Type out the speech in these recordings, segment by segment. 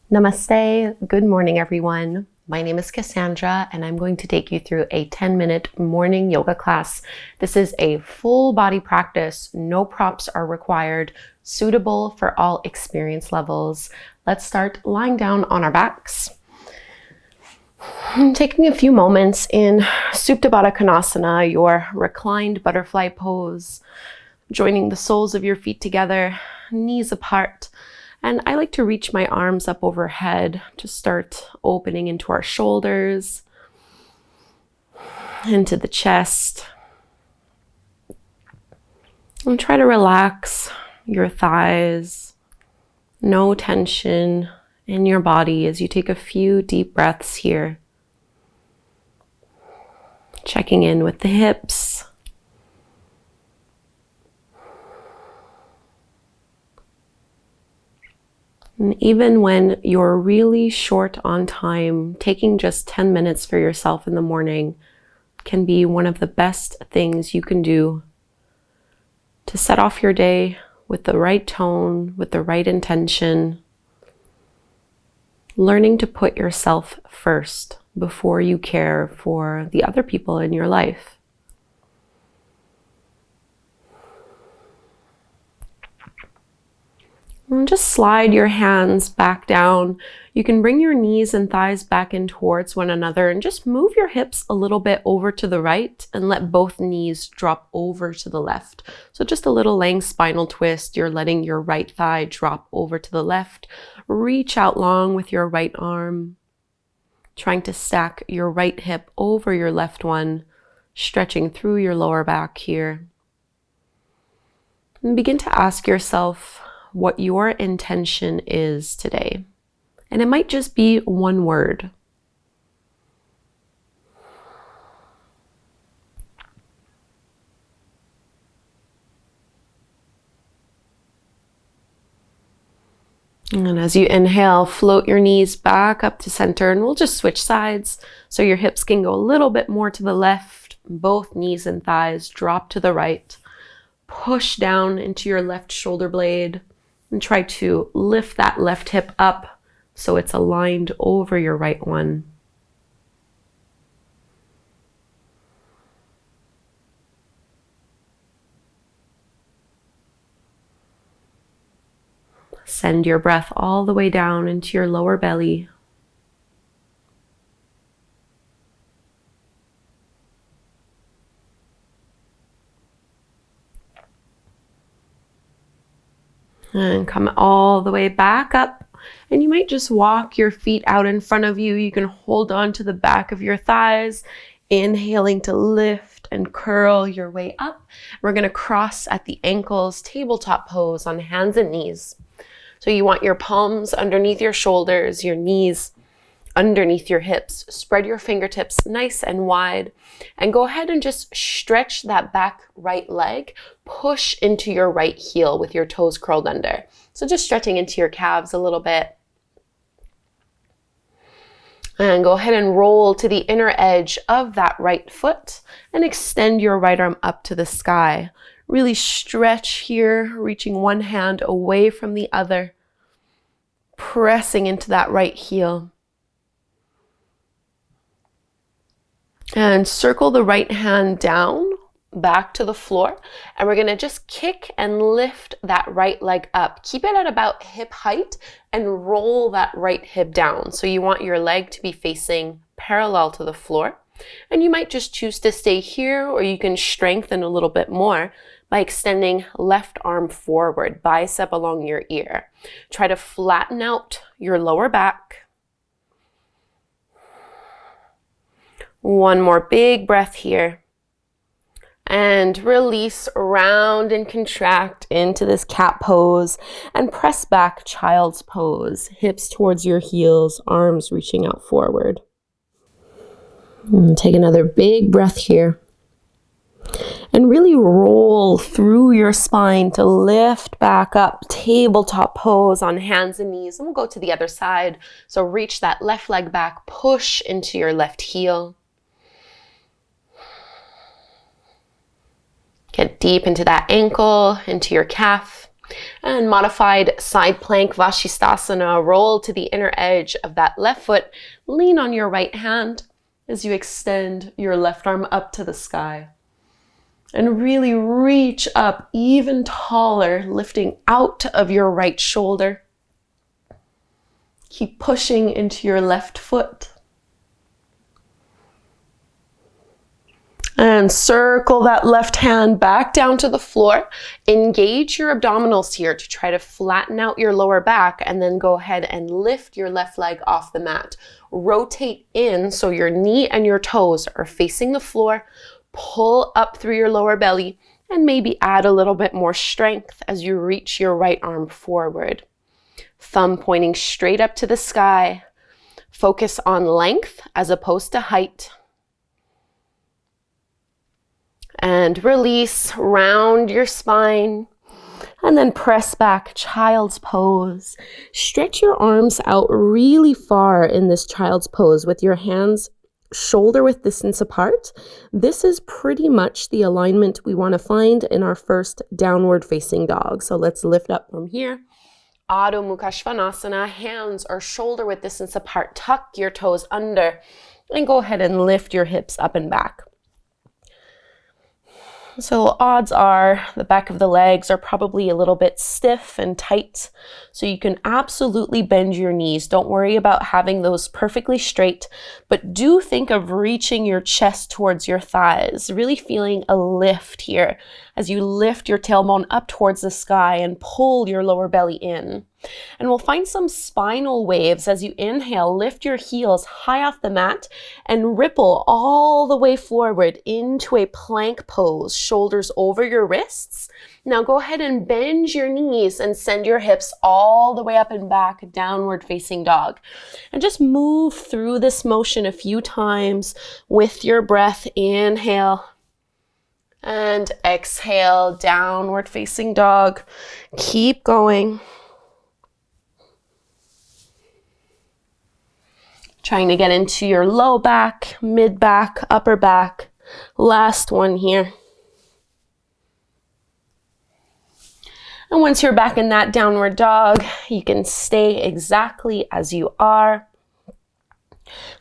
Namaste. Good morning, everyone. My name is Kassandra, and I'm going to take you through a 10-minute morning yoga class. This is a full body practice. No props are required, suitable for all experience levels. Let's start lying down on our backs. Taking a few moments in Supta Baddha Konasana, your reclined butterfly pose, joining the soles of your feet together, knees apart. And I like to reach my arms up overhead to start opening into our shoulders, into the chest. And try to relax your thighs. No tension in your body as you take a few deep breaths here. Checking in with the hips. And even when you're really short on time, taking just 10 minutes for yourself in the morning can be one of the best things you can do to set off your day with the right tone, with the right intention, learning to put yourself first before you care for the other people in your life. And just slide your hands back down. You can bring your knees and thighs back in towards one another and just move your hips a little bit over to the right and let both knees drop over to the left. So just a little lang spinal twist. You're letting your right thigh drop over to the left. Reach out long with your right arm, trying to stack your right hip over your left one, stretching through your lower back here. And begin to ask yourself what your intention is today. And it might just be one word. And as you inhale, float your knees back up to center, and we'll just switch sides so your hips can go a little bit more to the left. Both knees and thighs drop to the right. Push down into your left shoulder blade. And try to lift that left hip up so it's aligned over your right one. Send your breath all the way down into your lower belly. And come all the way back up. And you might just walk your feet out in front of you. You can hold on to the back of your thighs, inhaling to lift and curl your way up. We're going to cross at the ankles, tabletop pose on hands and knees. So you want your palms underneath your shoulders, your knees underneath your hips. Spread your fingertips nice and wide and go ahead and just stretch that back right leg. Push into your right heel with your toes curled under. So just stretching into your calves a little bit. And go ahead and roll to the inner edge of that right foot and extend your right arm up to the sky. Really stretch here, reaching one hand away from the other, pressing into that right heel. And circle the right hand down, back to the floor. And we're going to just kick and lift that right leg up. Keep it at about hip height and roll that right hip down. So you want your leg to be facing parallel to the floor. And you might just choose to stay here, or you can strengthen a little bit more by extending left arm forward, bicep along your ear. Try to flatten out your lower back. One more big breath here. And release, round and contract into this cat pose and press back child's pose. Hips towards your heels, arms reaching out forward. And take another big breath here. And really roll through your spine to lift back up. Tabletop pose on hands and knees. And we'll go to the other side. So reach that left leg back, push into your left heel. Get deep into that ankle, into your calf. And modified side plank Vashisthasana, roll to the inner edge of that left foot. Lean on your right hand as you extend your left arm up to the sky. And really reach up even taller, lifting out of your right shoulder. Keep pushing into your left foot. And circle that left hand back down to the floor. Engage your abdominals here to try to flatten out your lower back, and then go ahead and lift your left leg off the mat. Rotate in so your knee and your toes are facing the floor. Pull up through your lower belly and maybe add a little bit more strength as you reach your right arm forward. Thumb pointing straight up to the sky. Focus on length as opposed to height. And release, round your spine, and then press back, child's pose. Stretch your arms out really far in this child's pose with your hands shoulder width distance apart. This is pretty much the alignment we want to find in our first downward facing dog. So let's lift up from here. Adho Mukha Svanasana, hands are shoulder width distance apart. Tuck your toes under and go ahead and lift your hips up and back. So odds are the back of the legs are probably a little bit stiff and tight. So you can absolutely bend your knees. Don't worry about having those perfectly straight, but do think of reaching your chest towards your thighs, really feeling a lift here as you lift your tailbone up towards the sky and pull your lower belly in. And we'll find some spinal waves as you inhale, lift your heels high off the mat and ripple all the way forward into a plank pose, shoulders over your wrists. Now go ahead and bend your knees and send your hips all the way up and back, downward facing dog. And just move through this motion a few times with your breath. Inhale and exhale, downward facing dog. Keep going. Trying to get into your low back, mid back, upper back. Last one here. And once you're back in that downward dog, you can stay exactly as you are.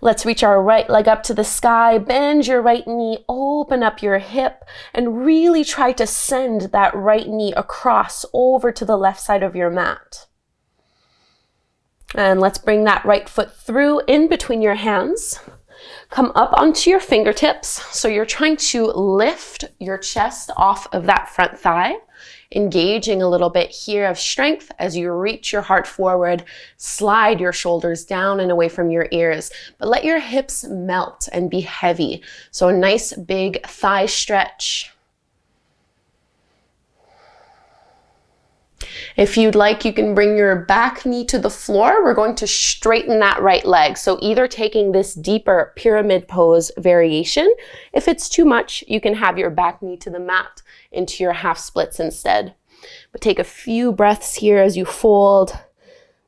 Let's reach our right leg up to the sky, bend your right knee, open up your hip, and really try to send that right knee across over to the left side of your mat. And let's bring that right foot through in between your hands. Come up onto your fingertips. So you're trying to lift your chest off of that front thigh, engaging a little bit here of strength as you reach your heart forward. Slide your shoulders down and away from your ears, but let your hips melt and be heavy. So a nice big thigh stretch. If you'd like, you can bring your back knee to the floor. We're going to straighten that right leg. So either taking this deeper pyramid pose variation. If it's too much, you can have your back knee to the mat into your half splits instead. But take a few breaths here as you fold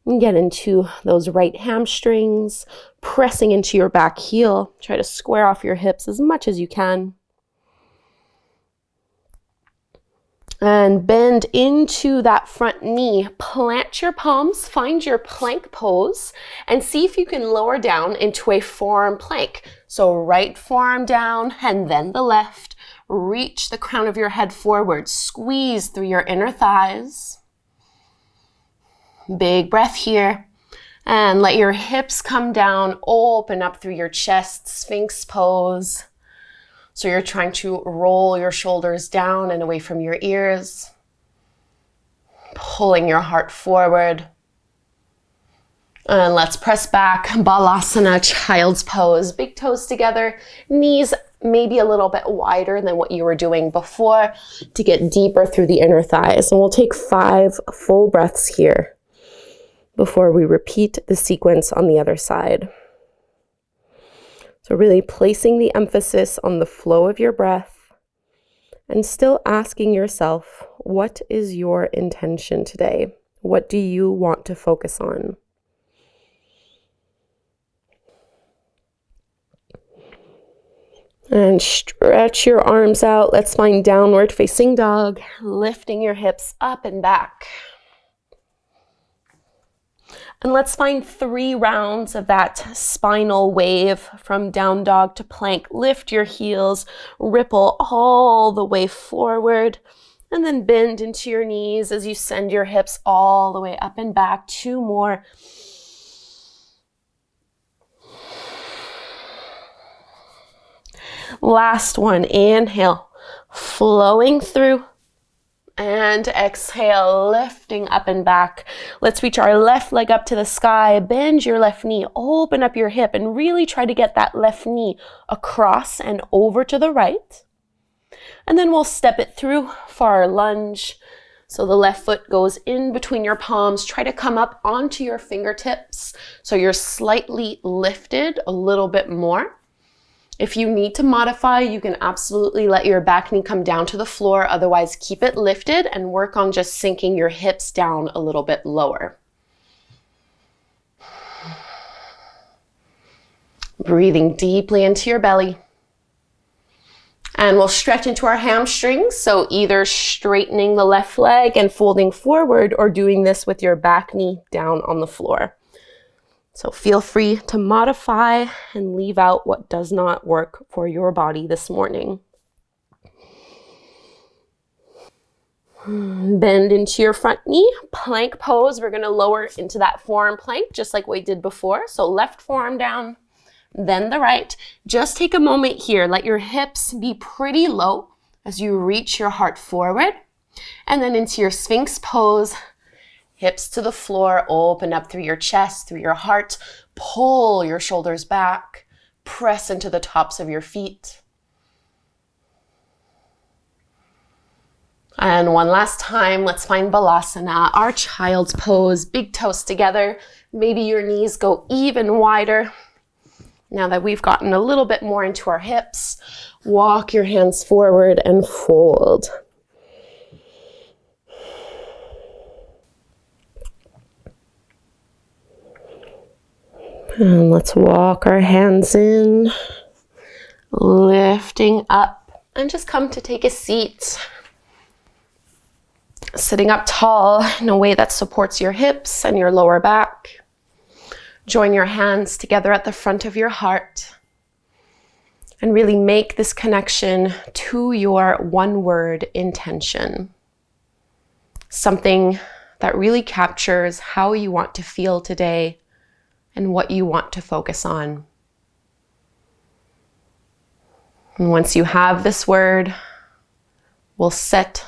and get into those right hamstrings, pressing into your back heel. Try to square off your hips as much as you can. And bend into that front knee. Plant your palms, find your plank pose, and see if you can lower down into a forearm plank. So right forearm down and then the left. Reach the crown of your head forward. Squeeze through your inner thighs. Big breath here. And let your hips come down. Open up through your chest. Sphinx pose. So you're trying to roll your shoulders down and away from your ears, pulling your heart forward. And let's press back, Balasana, child's pose. Big toes together, knees maybe a little bit wider than what you were doing before to get deeper through the inner thighs. And we'll take 5 full breaths here before we repeat the sequence on the other side. So really placing the emphasis on the flow of your breath and still asking yourself, what is your intention today? What do you want to focus on? And stretch your arms out. Let's find downward facing dog, lifting your hips up and back. And let's find 3 rounds of that spinal wave from down dog to plank. Lift your heels, ripple all the way forward, and then bend into your knees as you send your hips all the way up and back. 2 more. Last one, inhale, flowing through. And exhale, lifting up and back. Let's reach our left leg up to the sky. Bend your left knee, open up your hip, and really try to get that left knee across and over to the right. And then we'll step it through for our lunge. So the left foot goes in between your palms. Try to come up onto your fingertips so you're slightly lifted a little bit more. If you need to modify, you can absolutely let your back knee come down to the floor. Otherwise, keep it lifted and work on just sinking your hips down a little bit lower. Breathing deeply into your belly. And we'll stretch into our hamstrings. So either straightening the left leg and folding forward, or doing this with your back knee down on the floor. So feel free to modify and leave out what does not work for your body this morning. Bend into your front knee, plank pose. We're gonna lower into that forearm plank just like we did before. So left forearm down, then the right. Just take a moment here. Let your hips be pretty low as you reach your heart forward. And then into your Sphinx pose. Hips to the floor, open up through your chest, through your heart. Pull your shoulders back. Press into the tops of your feet. And one last time, let's find Balasana, our child's pose. Big toes together. Maybe your knees go even wider. Now that we've gotten a little bit more into our hips, walk your hands forward and fold. And let's walk our hands in, lifting up, and just come to take a seat. Sitting up tall in a way that supports your hips and your lower back. Join your hands together at the front of your heart. And really make this connection to your one-word intention. Something that really captures how you want to feel today and what you want to focus on. And once you have this word, we'll set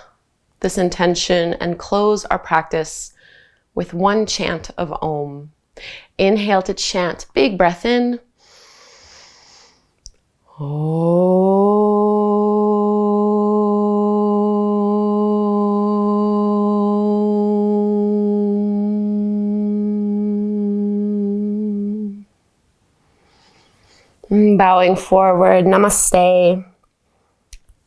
this intention and close our practice with one chant of Om. Inhale to chant, big breath in. Bowing forward, namaste.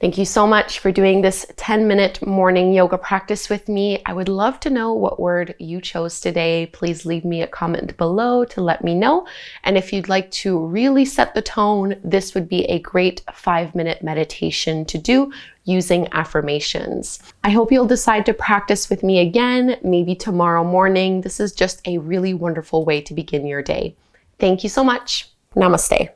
Thank you so much for doing this 10-minute morning yoga practice with me. I would love to know what word you chose today. Please leave me a comment below to let me know. And if you'd like to really set the tone, this would be a great 5-minute meditation to do using affirmations. I hope you'll decide to practice with me again, maybe tomorrow morning. This is just a really wonderful way to begin your day. Thank you so much. Namaste.